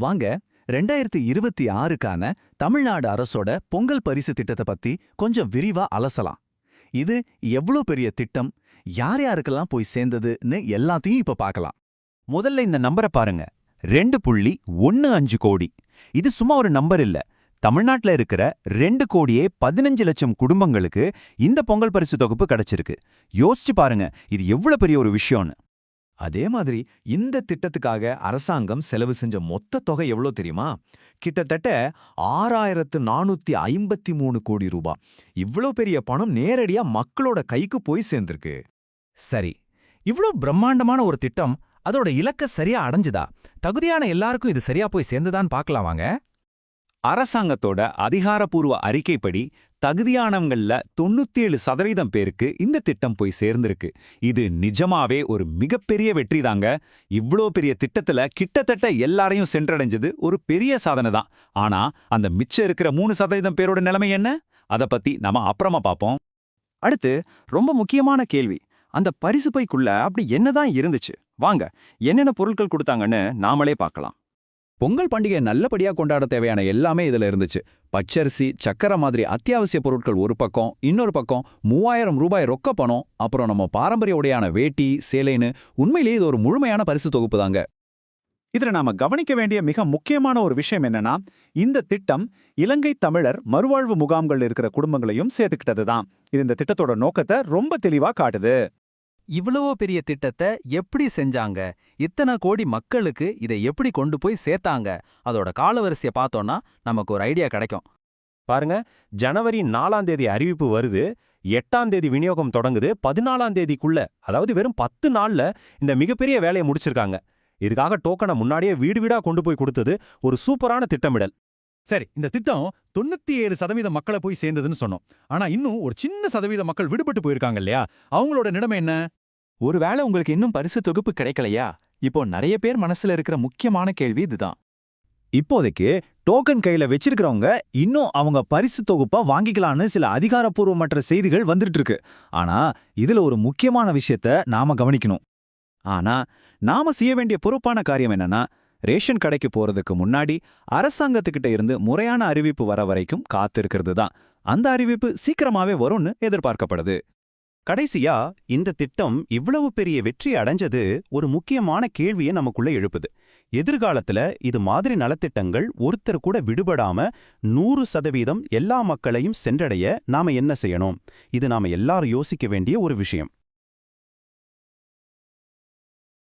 வாங்க 2026க்கான தமிழ்நாடு அரசோட பொங்கல் பரிசு திட்டத்தை பத்தி கொஞ்சம் விரிவா அலசலாம். இது எவ்வளவு பெரிய திட்டம், யார் யாருக்கெல்லாம் போய் சேர்ந்ததுன்னு எல்லாத்தையும் இப்ப பார்க்கலாம். முதல்ல இந்த நம்பரை பாருங்க. 2.15 கோடி. இது சும்மா ஒரு நம்பர் இல்ல. தமிழ்நாட்டுல இருக்கிற 2,15,00,000 குடும்பங்களுக்கு இந்த பொங்கல் பரிசு தொகுப்பு கிடைச்சிருக்கு. யோசிச்சு பாருங்க, இது எவ்வளவு பெரிய ஒரு விஷயம்னு. அதே மாதிரி இந்த திட்டத்துக்காக அரசாங்கம் செலவு செஞ்ச மொத்த தொகை எவ்வளோ தெரியுமா? கிட்டத்தட்ட 6,453 கோடி ரூபாய். இவ்ளோ பெரிய பணம் நேரடியா மக்களோட கைக்கு போய் சேர்ந்திருக்கு. சரி, இவ்ளோ பிரம்மாண்டமான ஒரு திட்டம் அதோட இலக்க சரியா அடைஞ்சுதா? தகுதியான எல்லாருக்கும் இது சரியா போய் சேர்ந்துதான் பார்க்கலாம் வாங்க. அரசாங்கத்தோட அதிகாரப்பூர்வ அறிக்கைப்படி தகுதியானவங்கள்ல 97% பேருக்கு இந்த திட்டம் போய் சேர்ந்திருக்கு. இது நிஜமாவே ஒரு மிகப்பெரிய வெற்றி தாங்க. இவ்ளோ பெரிய திட்டத்துல கிட்டத்தட்ட எல்லாரையும் சென்றடைஞ்சது ஒரு பெரிய சாதனை தான். ஆனா அந்த மிச்சம் இருக்கிற 3% பேரோட நிலைமை என்ன? அத பத்தி நாம அப்புறமா பார்ப்போம். அடுத்து ரொம்ப முக்கியமான கேள்வி, அந்த பரிசு பைக்குள்ள அப்படி என்னதான் இருந்துச்சு? வாங்க, என்னென்ன பொருட்கள் கொடுத்தாங்கன்னு நாமளே பார்க்கலாம். பொங்கல் பண்டிகை நல்லபடியா கொண்டாட தேவையான எல்லாமே இதுல இருந்துச்சு. பச்சரிசி, சக்கரை மாதிரி அத்தியாவசிய பொருட்கள் ஒரு பக்கம், இன்னொரு பக்கம் 3000 ரூபாய் ரொக்க பணம், அப்புறம் நம்ம பாரம்பரிய உடையான வேட்டி, சேலைன்னு உண்மையிலேயே இது ஒரு முழுமையான பரிசு தொகுப்பு தாங்க. இதுல நாம கவனிக்க வேண்டிய மிக முக்கியமான ஒரு விஷயம் என்னன்னா, இந்த திட்டம் இலங்கை தமிழர் மறுவாழ்வு முகாம்கள் இருக்கிற குடும்பங்களையும் சேர்த்துக்கிட்டது தான். இது இந்த திட்டத்தோட நோக்கத்தை ரொம்ப தெளிவா காட்டுது. இவ்வளவோ பெரிய திட்டத்தை எப்படி செஞ்சாங்க? இத்தனை கோடி மக்களுக்கு இதை எப்படி கொண்டு போய் சேர்த்தாங்க? அதோட காலவரிசையை பார்த்தோன்னா நமக்கு ஒரு ஐடியா கிடைக்கும். பாருங்க, ஜனவரி 4ஆம் தேதி அறிவிப்பு வருது, 8ஆம் தேதி விநியோகம் தொடங்குது, 14ஆம் தேதிக்குள்ள, அதாவது வெறும் 10 நாள்ல இந்த மிகப்பெரிய வேலையை முடிச்சிருக்காங்க. இதுக்காக டோக்கனை முன்னாடியே வீடு வீடா கொண்டு போய் கொடுத்தது ஒரு சூப்பரான திட்டமிடல். சரி, இந்த திட்டம் 97% மக்களை போய் சேர்ந்ததுன்னு சொன்னோம். ஆனா இன்னும் ஒரு சின்ன சதவீத மக்கள் விடுபட்டு போயிருக்காங்க இல்லையா? அவங்களோட நிலைமை என்ன? ஒருவேளை உங்களுக்கு இன்னும் பரிசு தொகுப்பு கிடைக்கலையா? இப்போ நிறைய பேர் மனசுல இருக்கிற முக்கியமான கேள்வி இதுதான். இப்போதைக்கு டோக்கன் கையில வச்சிருக்கிறவங்க இன்னும் அவங்க பரிசு தொகுப்பா வாங்கிக்கலான்னு சில அதிகாரப்பூர்வமற்ற செய்திகள் வந்துட்டு இருக்கு. ஆனா இதுல ஒரு முக்கியமான விஷயத்த நாம கவனிக்கணும். ஆனா நாம செய்ய வேண்டிய பொறுப்பான காரியம் என்னன்னா, ரேஷன் கடைக்கு போறதுக்கு முன்னாடி அரசாங்கத்துக்கிட்ட இருந்து முறையான அறிவிப்பு வர வரைக்கும் காத்திருக்கிறது தான். அந்த அறிவிப்பு சீக்கிரமாவே வரும்னு எதிர்பார்க்கப்படுது. கடைசியா, இந்த திட்டம் இவ்வளவு பெரிய வெற்றி அடைஞ்சது ஒரு முக்கியமான கேள்வியை நமக்குள்ள எழுப்புது. எதிர்காலத்துல இது மாதிரி நலத்திட்டங்கள் ஒருத்தர் கூட விடுபடாம 100% எல்லா மக்களையும் சென்றடைய நாம என்ன செய்யணும்? இது நாம எல்லாரும் யோசிக்க வேண்டிய ஒரு விஷயம்.